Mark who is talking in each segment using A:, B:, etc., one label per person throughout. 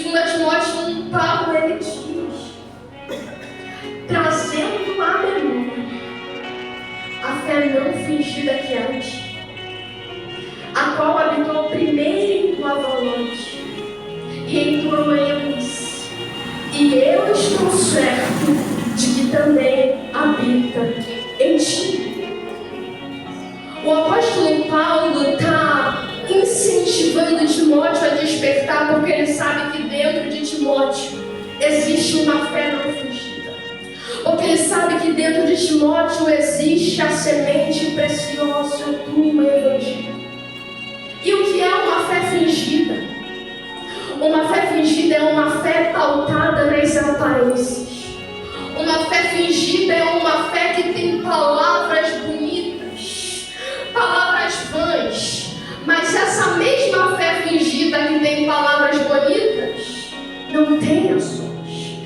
A: Timóteo 1, Paulo, ele diz, trazendo à memória a fé não fingida que antes, a qual habitou primeiro em tua volante e em tua manhã disse, e eu estou certo de que também habita em ti. O apóstolo Paulo está incentivando Timóteo a despertar, porque ele sabe que dentro de Timóteo existe uma fé não fingida. Porque ele sabe que dentro de Timóteo existe a semente preciosa do Evangelho. E o que é uma fé fingida? Uma fé fingida é uma fé pautada nas aparências. Uma fé fingida é uma fé que tem palavras bonitas, palavras vãs. Mas essa mesma fé fingida que tem palavras bonitas, não tem ações.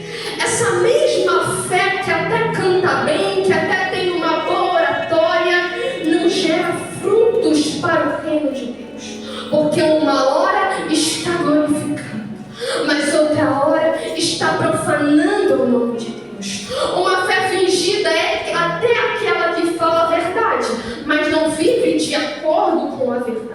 A: Essa mesma fé que até canta bem, que até tem uma boa oratória, não gera frutos para o reino de Deus. Porque uma hora está glorificando, mas outra hora está profanando o nome de Deus. Uma fé fingida é até aquela que fala a verdade, mas não vive de acordo com a verdade.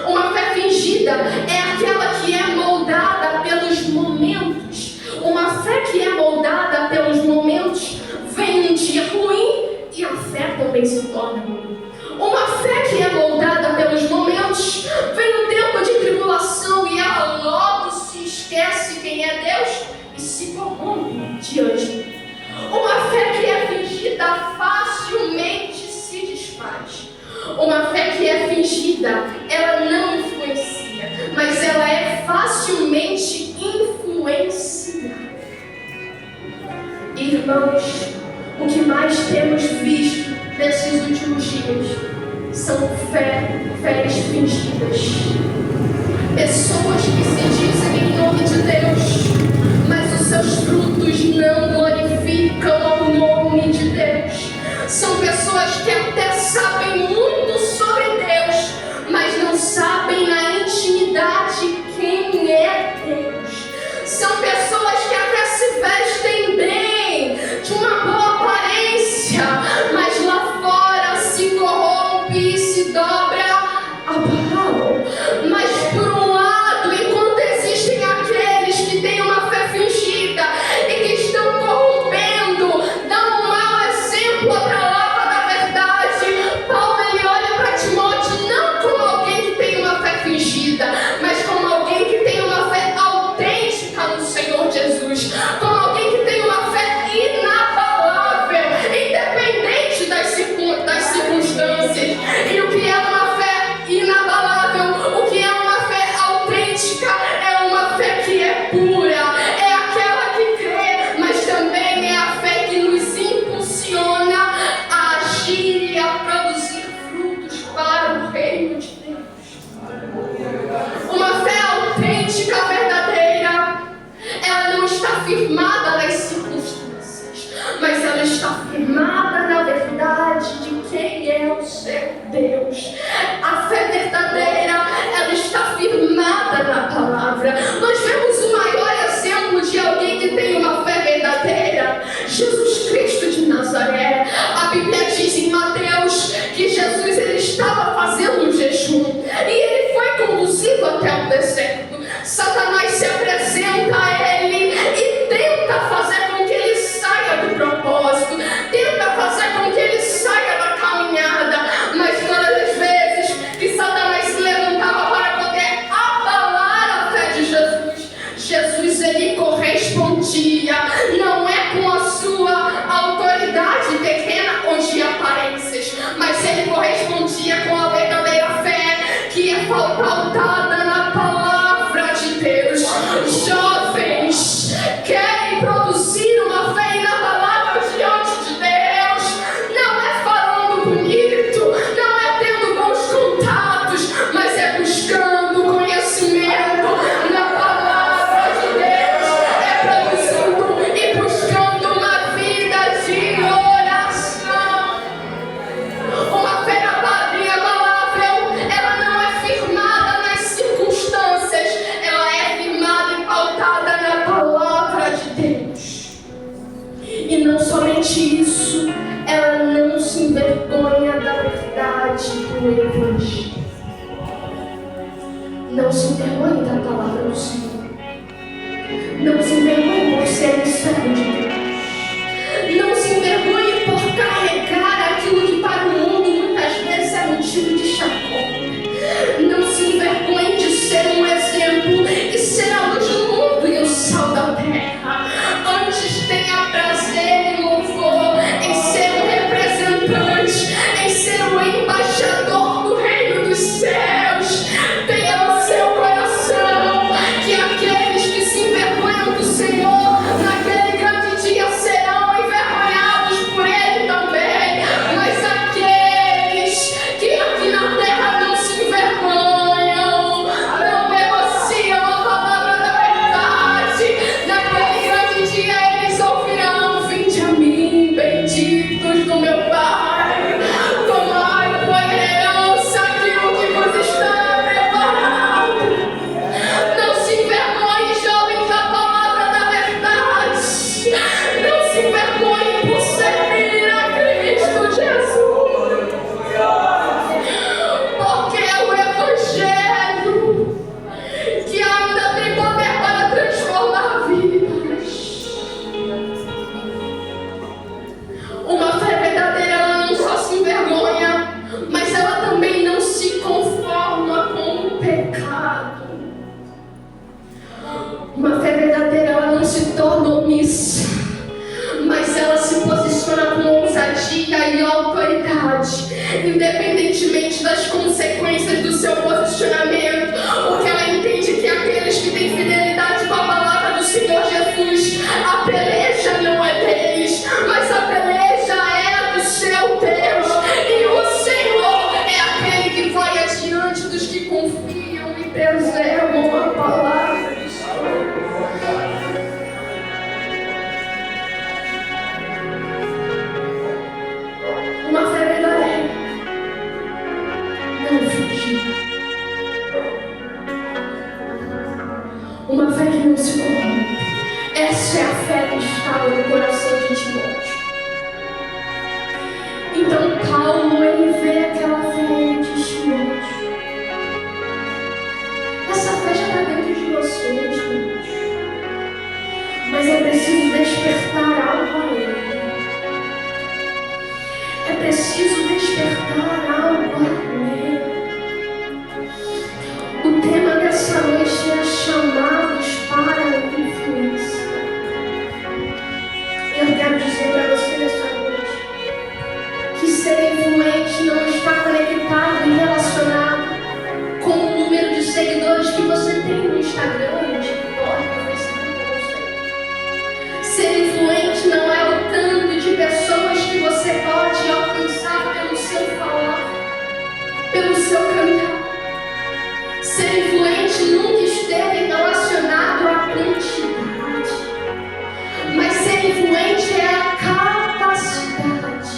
A: Uma fé fingida é aquela que é moldada pelos momentos. Uma fé que é moldada pelos momentos, vem um dia ruim e a fé também se torna ruim. Uma fé que é moldada pelos momentos, vem um tempo de tribulação e ela logo se esquece quem é Deus e se corrompe diante dele. Uma fé que é fingida facilmente se desfaz. Uma fé que é fingida, ela não influencia, mas ela é facilmente influenciada. Irmãos, o que mais temos visto nesses últimos dias são fés fingidas. Pessoas que se dizem em nome de Deus, mas os seus frutos não glorificam o nome de Deus. São pessoas que até sabem muito sobre Deus, mas não sabem na intimidade quem é Deus. São pessoas que até se vestem bem, de uma boa aparência, mas lá fora se corrompe e se dobra a Baal. Mas por um lado, enquanto existem aqueles que têm uma fé fingida e que estão corrompendo, dão um mau exemplo à palavra da verdade, Paulo ele olha para Timóteo não como alguém que tem uma fé fingida, mas como alguém que tem uma fé autêntica no Senhor Jesus, como alguém que tem uma fé inabalável, independente das circunstâncias. E o que é uma fé inabalável? O que é uma fé autêntica? É uma fé que é pura, é aquela que crê, mas também é a fé que nos impulsiona a agir e a produzir frutos para o reino de Deus. Uma fé autêntica, verdadeira, ela não está firmada nas circunstâncias, mas ela está firmada na verdade de quem é o seu Deus. A fé verdadeira, ela está firmada na palavra. Nós vemos o maior exemplo de alguém que tem uma fé verdadeira, Jesus Cristo de Nazaré. A Bíblia diz em Mateus que Jesus ele estava fazendo um jejum e ele foi conduzido até o deserto. Satanás se apresenta a ele e tenta fazer com que ele saia do propósito, tenta fazer com que ele saia da caminhada, mas todas as vezes que Satanás se levantava para poder abalar a fé de Jesus, Jesus ele correspondia, não é com a sua autoridade terrena ou de aparências, mas ele correspondia com a verdadeira fé que é pautada na palavra de Deus. Jovens, querem produzir uma fé inabalável diante de Deus? Não é falando bonito, não é tendo bons contatos, mas é buscando conhecimento na palavra de Deus, é produzindo e independentemente das consequências do seu posicionamento, porque ela entende que aqueles que têm fidelidade com a palavra do Senhor Jesus, a peleja não é deles, mas a peleja é do seu Deus, e o Senhor é aquele que vai adiante dos que confiam e preservam a palavra do Senhor. Uma fé verdadeira, não fingida. Uma fé que não se corrompe. Essa é a fé que estava no coração de Timóteo. Então Paulo, ele vê aquela fé e ele diz: Timóteo, essa fé já está dentro de você, Timóteo. Mas é preciso despertar algo além. É preciso despertar algo além. O tema dessa noite é chamados para a influência. Eu quero dizer para você nessa noite que ser influente não está conectado e relacionado com o número de seguidores que você tem no Instagram, no TikTok, no Facebook, não sei. Ser influente não é o tanto de pessoas que você pode alcançar pelo seu falar, pelo seu cantar. Ser influente nunca esteve relacionado à quantidade, mas ser influente é a capacidade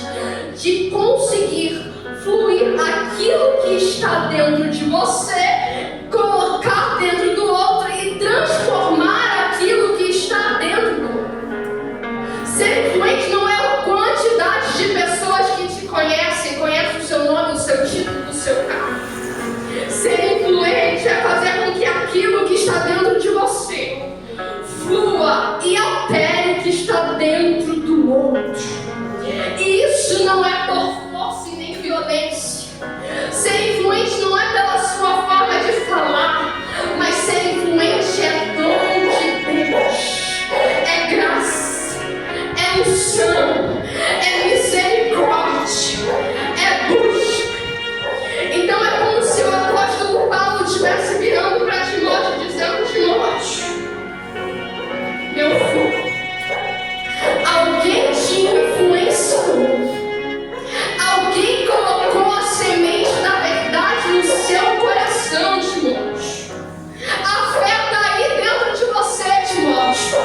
A: de conseguir fluir aquilo que está dentro de você, colocar dentro do outro e transformar aquilo que está dentro do outro. Ser influente não é a quantidade de pessoas que te conhecem o seu nome, o seu título, o seu carro. Ser influente é fazer com que aquilo que está dentro de você flua e altere o que está dentro do outro. E isso não é por força e nem violência. Ser influente não é pela sua forma de falar, mas ser influente é dom de Deus, é graça, é unção, é misericórdia, é busca. Então é como se o apóstolo Paulo estivesse virando para Timóteo, dizendo: Timóteo, meu filho, alguém te influenciou, alguém colocou a semente da verdade no seu coração, Timóteo. A fé está aí dentro de você, Timóteo,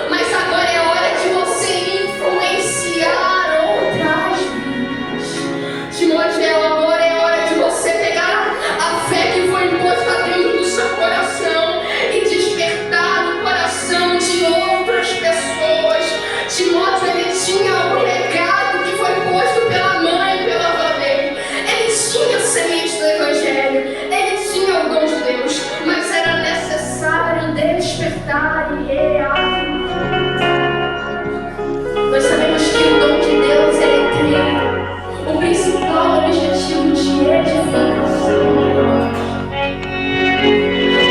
A: mas agora é hora de você influenciar outras vidas. Timóteo, agora é hora de você pegar a fé que foi imposta dentro do seu coração e despertar no coração de outras pessoas. Timóteo, ele tinha o legado que foi posto pela mãe e pela avó dele. Ele tinha a semente do Evangelho, ele tinha o dom de Deus, mas era necessário despertar e reavivar. Nós sabemos que o dom de Deus é treino, o principal objetivo de edificação.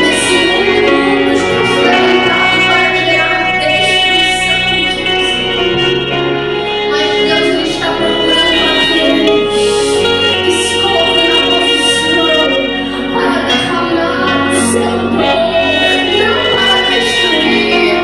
A: Nesse mundo, muitos têm se levantado para gerar destruição, mas Deus, ele está procurando aqueles que se colocam na posição para derramar o seu dom, não para destruir,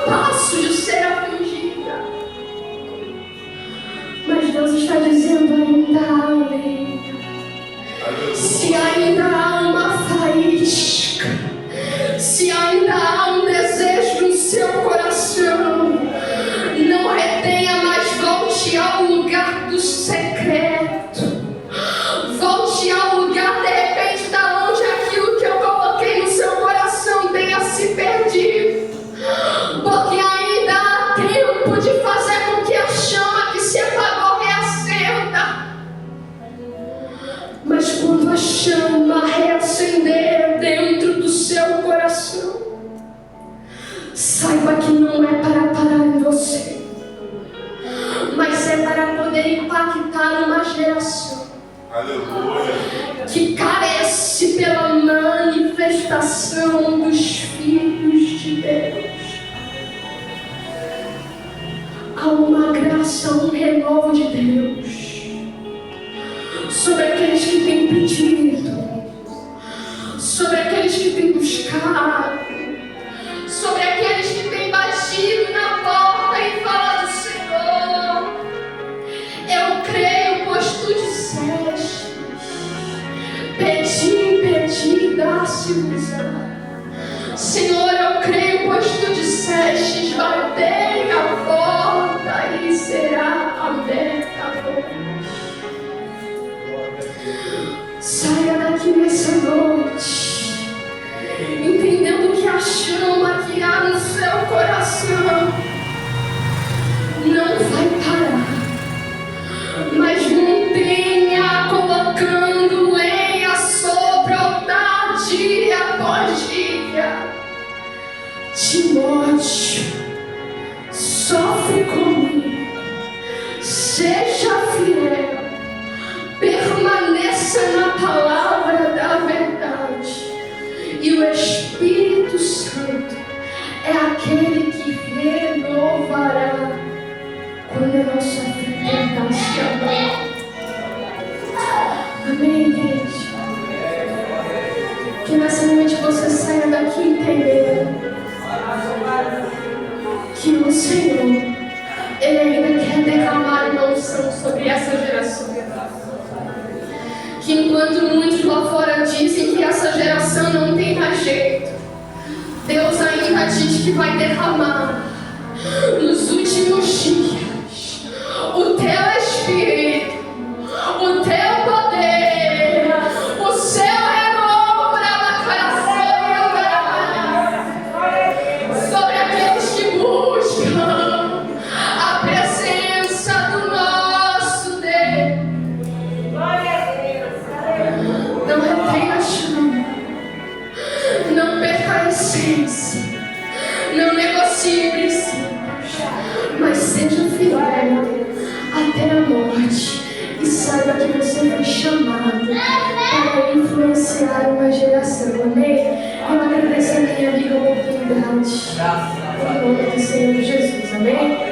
A: passo de ser afligida. Mas Deus está dizendo: ainda há lenha. Se ainda há uma faísca, se ainda há um desejo no seu coração, não retenha, mas volte ao lugar do secreto. Volte ao lugar, de repente, da onde aquilo que eu coloquei no seu coração tenha se perdido. Porque ainda há tempo de fazer com que a chama que se apagou reacenda. Mas quando a chama reacender dentro do seu coração, saiba que não é para parar em você, mas é para poder impactar uma geração.
B: Aleluia.
A: Que carece pela manifestação dos filhos de Deus. Há uma graça, um renovo de Deus sobre aqueles que têm pedido, sobre aqueles que têm buscado, sobre aqueles que têm batido na porta e falado: Senhor, eu creio, pois tu disseste, pedi, dá-se-vos-á. Senhor, eu creio, pois tu disseste, batei a porta e será aberta a vós. Saia daqui nessa noite, entendendo que a chama que há no seu coração não vai parar, mas mantenha colocando lenha sobre o altar dia após dia. Timóteo, sofre comigo, seja fiel, permaneça na palavra da verdade, e o Espírito Santo é aquele que renovará quando a nossa fé tentar se abalar. Amém, igreja? Que nessa noite você saia daqui entendendo que o Senhor, Ele ainda quer derramar uma unção sobre essa geração. Que enquanto muitos lá fora dizem que essa geração não tem mais jeito, Deus ainda diz que vai derramar nos últimos dias o teu Espírito, o teu poder, o seu renovo na coração sobre aqueles que buscam a presença do nosso Deus. Não retenha a chama, não perca a essência, não negocie princípios, mas seja fiel até a morte, e saiba que você foi chamado para influenciar uma geração. Amém? Eu agradeço a minha amiga oportunidade, em nome do Senhor Jesus. Amém?